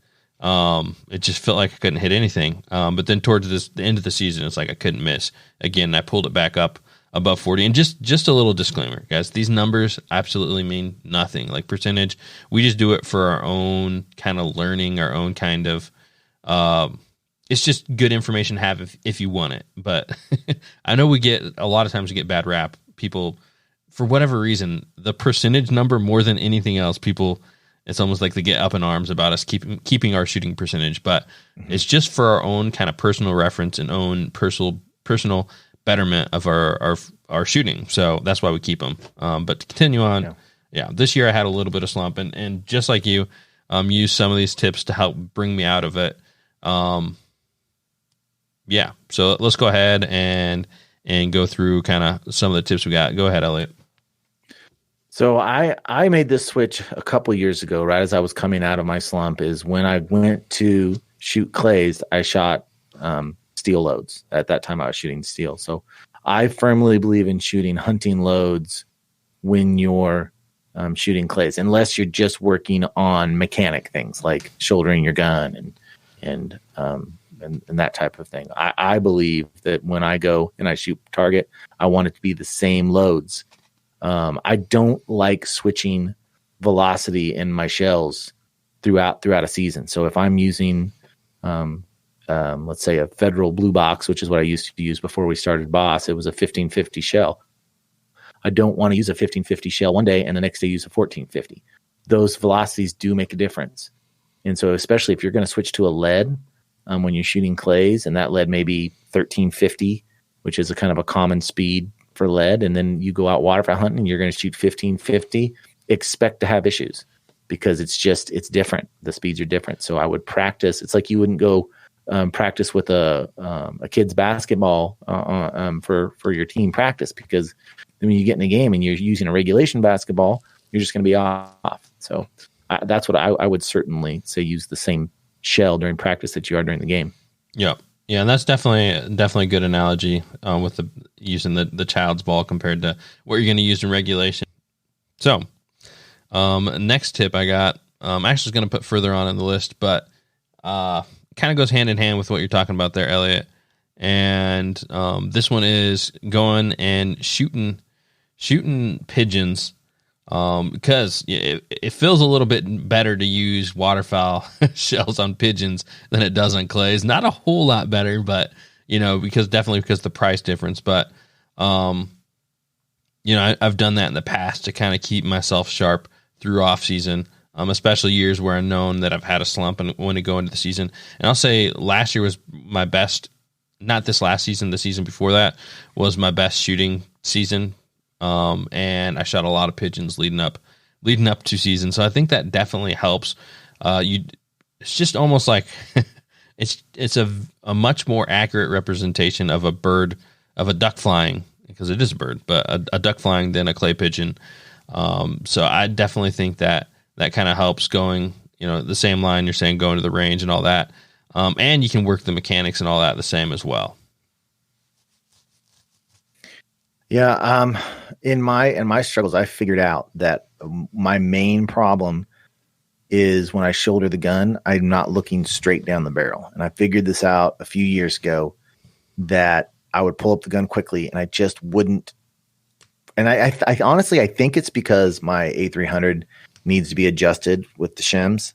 it just felt like I couldn't hit anything. But then towards the end of the season, it's like I couldn't miss. Again, I pulled it back up above 40. And just a little disclaimer, guys, these numbers absolutely mean nothing. Like percentage, we just do it for our own kind of learning, our own kind of, it's just good information to have if you want it. But I know a lot of times we get bad rap. People, for whatever reason, the percentage number more than anything else, it's almost like they get up in arms about us keeping our shooting percentage. But it's just for our own kind of personal reference and own personal betterment of our shooting. So that's why we keep them. But to continue on, this year I had a little bit of slump, and just like you, use some of these tips to help bring me out of it. So let's go ahead and go through kind of some of the tips we got. Go ahead, Elliott. So I made this switch a couple years ago, right as I was coming out of my slump, is when I went to shoot clays, I shot steel loads. At that time I was shooting steel. So I firmly believe in shooting hunting loads when you're shooting clays, unless you're just working on mechanic things like shouldering your gun and that type of thing. I believe that when I go and I shoot target, I want it to be the same loads. I don't like switching velocity in my shells throughout a season. So if I'm using, let's say a Federal Blue Box, which is what I used to use before we started Boss, it was a 1550 shell. I don't want to use a 1550 shell one day and the next day use a 1450. Those velocities do make a difference. And so especially if you're going to switch to a lead when you're shooting clays, and that lead may be 1350, which is a kind of a common speed for lead, and then you go out waterfowl hunting and you're going to shoot 1550, expect to have issues because it's different. The speeds are different. So I would practice. It's like you wouldn't go practice with a kid's basketball for your team practice, because when you get in a game and you're using a regulation basketball, you're just going to be off. So that's what I would certainly say, use the same shell during practice that you are during the game. Yep. Yeah, and that's definitely a good analogy with using the child's ball compared to what you're going to use in regulation. So, next tip I got, I'm actually going to put further on in the list, but kind of goes hand in hand with what you're talking about there, Elliott. And this one is going and shooting pigeons, because it feels a little bit better to use waterfowl shells on pigeons than it does on clays. Not a whole lot better, but because the price difference. But I've done that in the past to kind of keep myself sharp through off season, especially years where I've known that I've had a slump and want to go into the season. And I'll say last year was my best. Not this last season, the season before that was my best shooting season. And I shot a lot of pigeons leading up to season. So I think that definitely helps. It's just almost like it's a much more accurate representation of a bird, of a duck flying, because it is a bird, but a duck flying than a clay pigeon. So I definitely think that kind of helps going, the same line you're saying, going to the range and all that. And you can work the mechanics and all that the same as well. Yeah. In my struggles, I figured out that my main problem is when I shoulder the gun, I'm not looking straight down the barrel. And I figured this out a few years ago that I would pull up the gun quickly and I just wouldn't. And I honestly, I think it's because my A300 needs to be adjusted with the shims,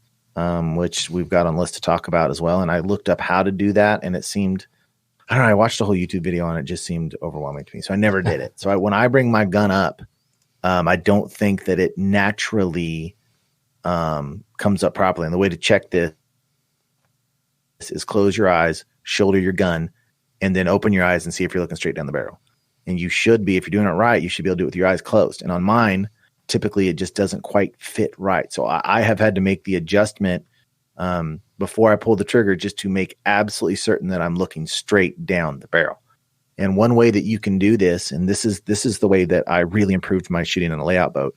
which we've got on the list to talk about as well. And I looked up how to do that, and it seemed, I don't know, I watched a whole YouTube video on it. It just seemed overwhelming to me. So I never did it. So when I bring my gun up, I don't think that it naturally comes up properly. And the way to check this is close your eyes, shoulder your gun, and then open your eyes and see if you're looking straight down the barrel. And you should be, if you're doing it right, you should be able to do it with your eyes closed. And on mine, typically it just doesn't quite fit right. So I have had to make the adjustment before I pull the trigger just to make absolutely certain that I'm looking straight down the barrel. And one way that you can do this, and this is the way that I really improved my shooting on a layout boat,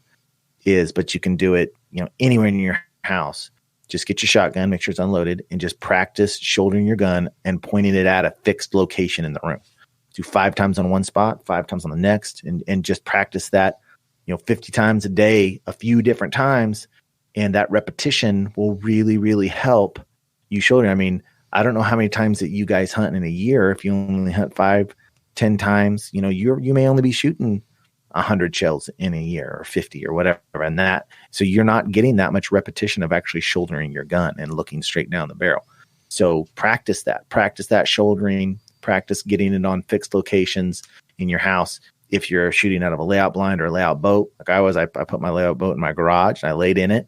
but you can do it, anywhere in your house. Just get your shotgun, make sure it's unloaded, and just practice shouldering your gun and pointing it at a fixed location in the room. Do 5 times on one spot, 5 times on the next, and just practice that, 50 times a day, a few different times. And that repetition will really, really help you shoulder. I mean, I don't know how many times that you guys hunt in a year. If you only hunt 5, 10 times, you may only be shooting 100 shells in a year or 50 or whatever. And so you're not getting that much repetition of actually shouldering your gun and looking straight down the barrel. So practice that shouldering, practice getting it on fixed locations in your house. If you're shooting out of a layout blind or a layout boat, like I put my layout boat in my garage and I laid in it,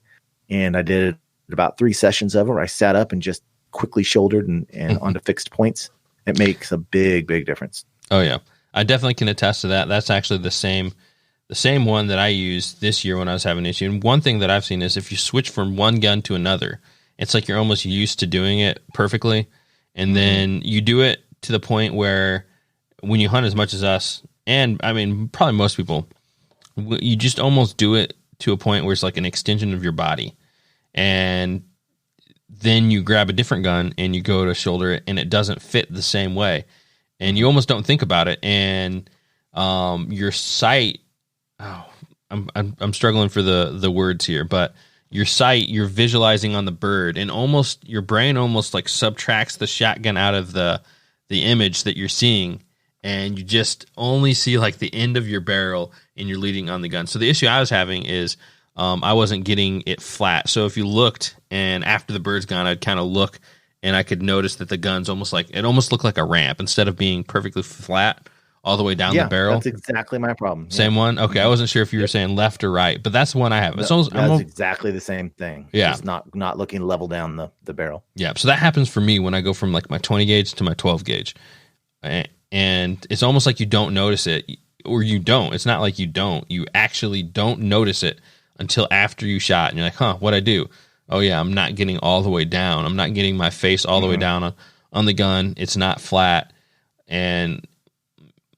and I did about 3 sessions of it where I sat up and just quickly shouldered and onto fixed points. It makes a big, big difference. Oh yeah. I definitely can attest to that. That's actually the same one that I used this year when I was having an issue. And one thing that I've seen is if you switch from one gun to another, it's like you're almost used to doing it perfectly. And then you do it to the point where when you hunt as much as us, and I mean, probably most people, you just almost do it to a point where it's like an extension of your body. And then you grab a different gun and you go to shoulder it, and it doesn't fit the same way. And you almost don't think about it. And your sight, I'm struggling for the words here, but your sight, you're visualizing on the bird, and almost your brain almost like subtracts the shotgun out of the image that you're seeing, and you just only see like the end of your barrel and you're leading on the gun. So the issue I was having is I wasn't getting it flat. So if you looked, and after the bird's gone, I'd kind of look, and I could notice that the gun's almost looked like a ramp instead of being perfectly flat all the way down the barrel. That's exactly my problem. Same one? Okay, I wasn't sure if you were saying left or right, but that's the one I have. That's exactly the same thing. Yeah. Just not looking level down the barrel. Yeah, so that happens for me when I go from like my 20 gauge to my 12 gauge. And it's almost like you don't notice it, or you don't. It's not like you don't. You actually don't notice it until after you shot, and you're like, what'd I do? Oh yeah, I'm not getting all the way down. I'm not getting my face all the way down on the gun. It's not flat. And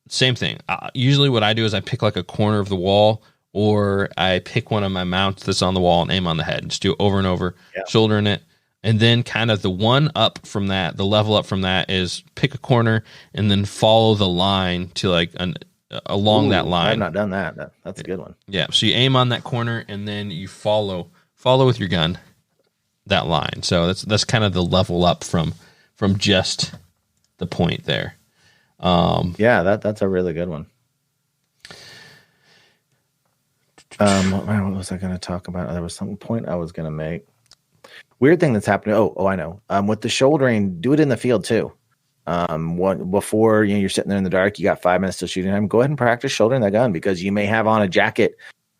same thing. Usually what I do is I pick like a corner of the wall, or I pick one of my mounts that's on the wall and aim on the head and just do it over and over, shouldering it. And then kind of the one up from that, the level up from that is pick a corner and then follow the line to like along that line. I've not done that. That's a good one. Yeah. So you aim on that corner and then you follow with your gun that line. So that's kind of the level up from just the point there. That's a really good one. What was I going to talk about? There was some point I was going to make. Weird thing that's happening. Oh, I know. With the shouldering, do it in the field too. Before you're sitting there in the dark, you got 5 minutes to shooting time. Go ahead and practice shouldering that gun, because you may have on a jacket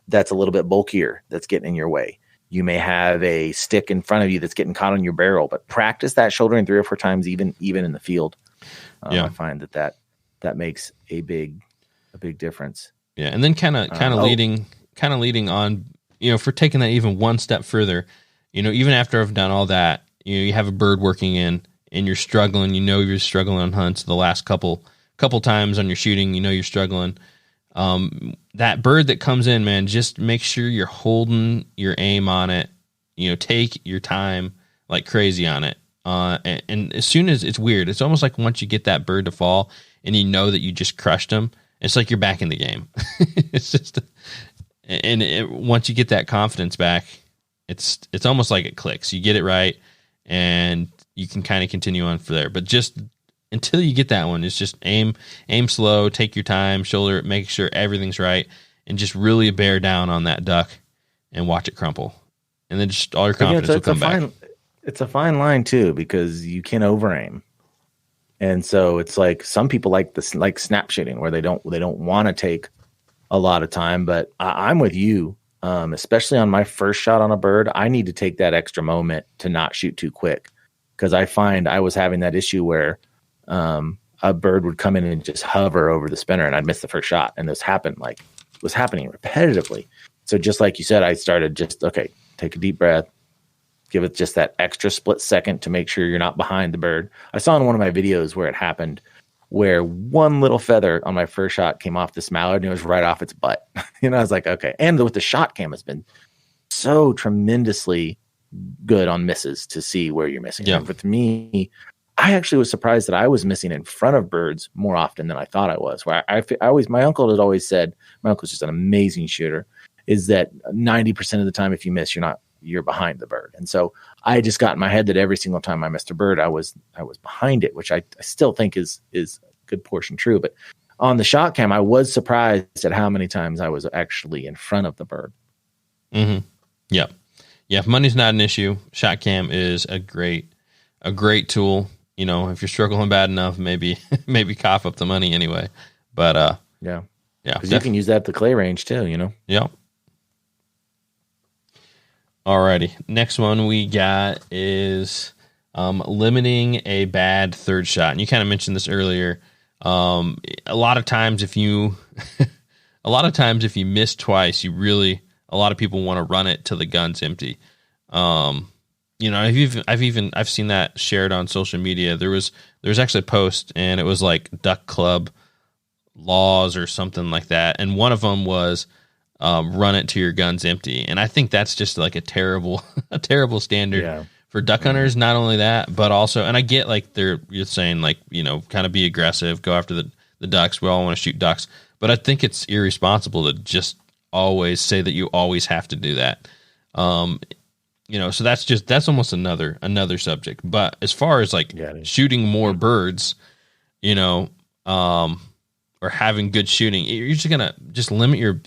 that's a little bit bulkier that's getting in your way. You may have a stick in front of you that's getting caught on your barrel, but practice that shouldering 3 or 4 times, even in the field. I find that makes a big difference. Yeah, and then kind of leading on, for taking that even one step further. Even after I've done all that, you have a bird working in, and you're struggling. You're struggling on hunts the last couple times on your shooting. You're struggling. That bird that comes in, man, just make sure you're holding your aim on it. Take your time like crazy on it. And as soon as it's weird, it's almost like once you get that bird to fall and you know that you just crushed him, it's like you're back in the game. It's just, once you get that confidence back, it's almost like it clicks. You get it right, and you can kind of continue on from there. But just until you get that one, it's just aim slow, take your time, shoulder, make sure everything's right, and just really bear down on that duck and watch it crumple. And then just all your confidence will come back. It's a fine line too, because you can over aim. And so it's like some people like snap shooting where they don't want to take a lot of time, but I'm with you. Especially on my first shot on a bird, I need to take that extra moment to not shoot too quick, because I find I was having that issue where a bird would come in and just hover over the spinner and I'd miss the first shot. And this happened was happening repetitively. So just like you said, I started take a deep breath, give it just that extra split second to make sure you're not behind the bird. I saw in one of my videos where it happened, where one little feather on my first shot came off this mallard and it was right off its butt. I was like, okay. And with the shot cam has been so tremendously good on misses to see where you're missing. Yeah. And with me, I actually was surprised that I was missing in front of birds more often than I thought I was. Where my uncle had always said, my uncle's just an amazing shooter, is that 90% of the time if you miss, you're behind the bird. And so I just got in my head that every single time I missed a bird, I was behind it, which I still think is a good portion true. But on the shot cam, I was surprised at how many times I was actually in front of the bird. Mm-hmm. Yeah. Yeah. If money's not an issue, shot cam is a great tool. If you're struggling bad enough, maybe cough up the money anyway. But yeah. Because you can use that at the clay range too, Yeah. Alrighty. Next one we got is limiting a bad third shot. And you kind of mentioned this earlier. A lot of times if you miss twice, a lot of people want to run it till the gun's empty. I've seen that shared on social media. There was actually a post and it was like duck club laws or something like that. And one of them was, run it till your gun's empty. And I think that's just like a terrible standard for duck hunters. Not only that, but also, and I get like you're saying like, kind of be aggressive, go after the ducks. We all want to shoot ducks, but I think it's irresponsible to just always say that you always have to do that. So that's almost another subject. But as far as like shooting more birds, or having good shooting, you're just going to just limit your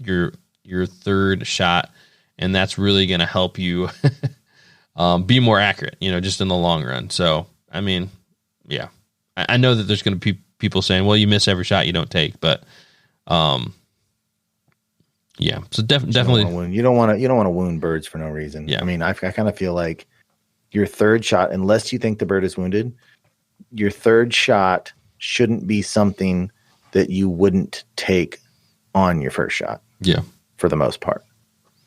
third shot. And that's really going to help you be more accurate, just in the long run. So, I mean, yeah, I know that there's going to be people saying, well, you miss every shot you don't take, but, yeah. So definitely, you don't want to wound birds for no reason. Yeah. I mean, I kind of feel like your third shot, unless you think the bird is wounded, your third shot shouldn't be something that you wouldn't take on your first shot. Yeah. For the most part.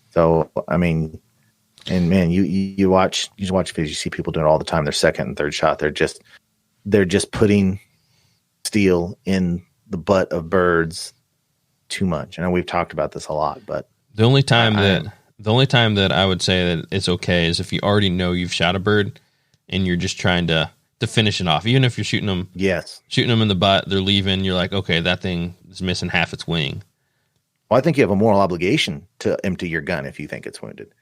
So, I mean, and man, you watch videos, you see people doing it all the time. Their second and third shot, they're just putting steel in the butt of birds too much. I know we've talked about this a lot, but the only time that I would say that it's okay is if you already know you've shot a bird and you're just trying to finish it off. Even if you're shooting them in the butt, they're leaving, you're like, okay, that thing is missing half its wing. Well, I think you have a moral obligation to empty your gun if you think it's wounded.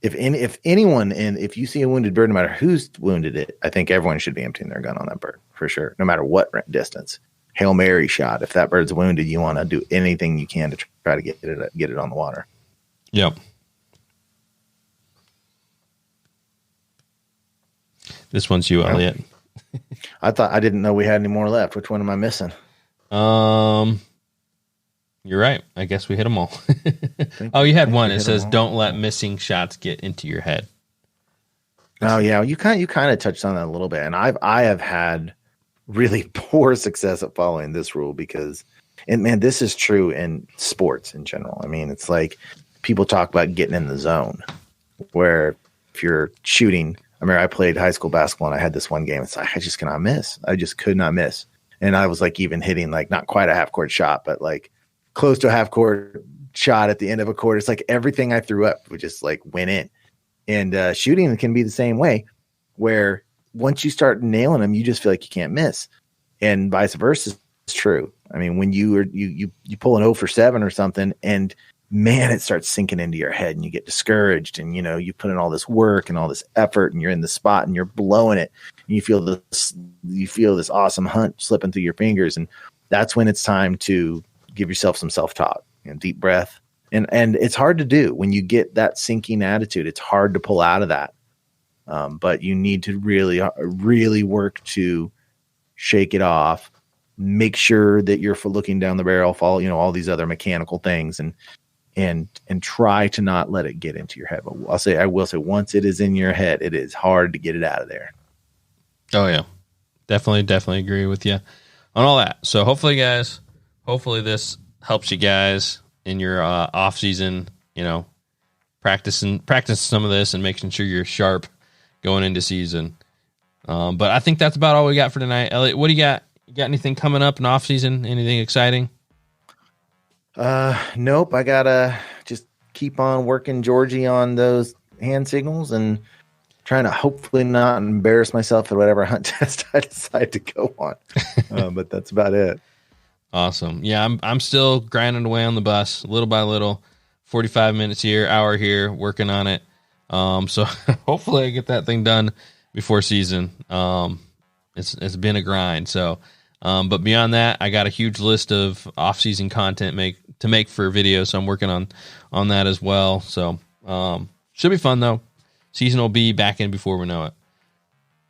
If anyone, and if you see a wounded bird, no matter who's wounded it, I think everyone should be emptying their gun on that bird for sure, no matter what distance. Hail Mary shot. If that bird's wounded, you want to do anything you can to try to get it on the water. Yep. This one's you, Elliott. I didn't know we had any more left. Which one am I missing? You're right. I guess we hit them all. Oh, you had one. It says, "Don't let missing shots get into your head." Oh yeah, you kind of touched on that a little bit, and I have had really poor success at following this rule because, and man, this is true in sports in general. I mean, it's like people talk about getting in the zone, where if you're shooting. I remember I played high school basketball and I had this one game. It's like, I just cannot miss. I just could not miss. And I was like even hitting like not quite a half court shot, but like close to a half court shot at the end of a quarter. It's like everything I threw up would just like went in. And shooting can be the same way, where once you start nailing them, you just feel like you can't miss. And vice versa is true. I mean, when you pull an 0 for 7 or something and man, it starts sinking into your head and you get discouraged, and, you put in all this work and all this effort, and you're in the spot and you're blowing it. And you feel this awesome hunt slipping through your fingers. And that's when it's time to give yourself some self-talk and deep breath. And it's hard to do when you get that sinking attitude. It's hard to pull out of that. But you need to really, really work to shake it off. Make sure that you're looking down the barrel, follow, all these other mechanical things, and try to not let it get into your head. But I will say, once it is in your head, it is hard to get it out of there. Oh yeah, definitely agree with you on all that. So hopefully this helps you guys in your off season. Practicing some of this and making sure you're sharp going into season. But I think that's about all we got for tonight. Elliott, what do you got? You got anything coming up in off season? Anything exciting? Nope. I gotta just keep on working Georgie on those hand signals and trying to hopefully not embarrass myself at whatever hunt test I decide to go on. But that's about it. Awesome. Yeah, I'm still grinding away on the bus little by little, 45 minutes here, hour here, working on it. So hopefully I get that thing done before season. It's been a grind. So, but beyond that, I got a huge list of off-season content to make for videos. So I'm working on that as well. So, should be fun though. Season will be back in before we know it.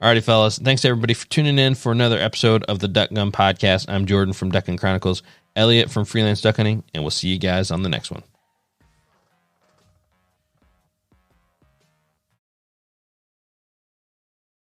Alrighty, fellas. Thanks everybody for tuning in for another episode of the Duck Gun Podcast. I'm Jordan from Duck Gun Chronicles, Elliott from Freelance Duck Hunting, and we'll see you guys on the next one.